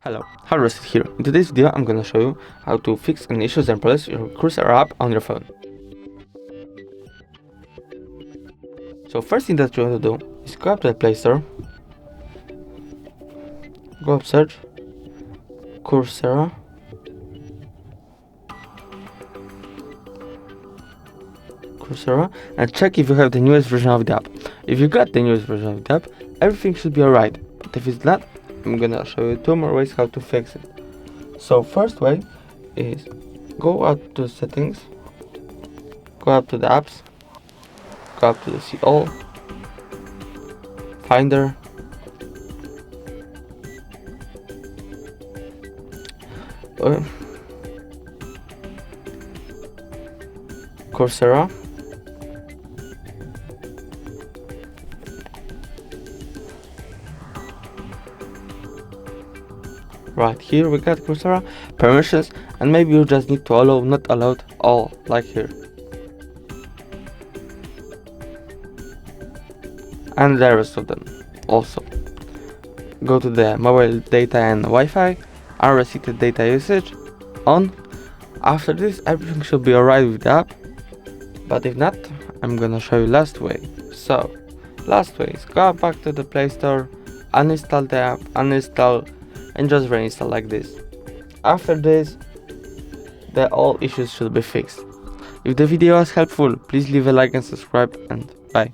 Hello, Harvest here. In today's video I'm gonna show you how to fix any issues and problems with your Coursera app on your phone. So first thing that you want to do is go up to the Play Store, go up search Coursera, and check if you have the newest version of the app. If you got the newest version of the app, everything should be alright. But if it's not, I'm gonna show you two more ways how to fix it. So first way is go out to settings, go up to the apps, go up to the see all, finder, Coursera, right here we got Coursera, permissions, and maybe you just need to allow, not allowed, all, like here. And the rest of them. Also, go to the mobile data and Wi-Fi, unrestricted data usage, on. After this, everything should be alright with the app, but if not, I'm gonna show you last way. So, last way is go back to the Play Store, uninstall the app, uninstall, and just reinstall like this. After this, all issues should be fixed. If the video was helpful, please leave a like and subscribe, and bye.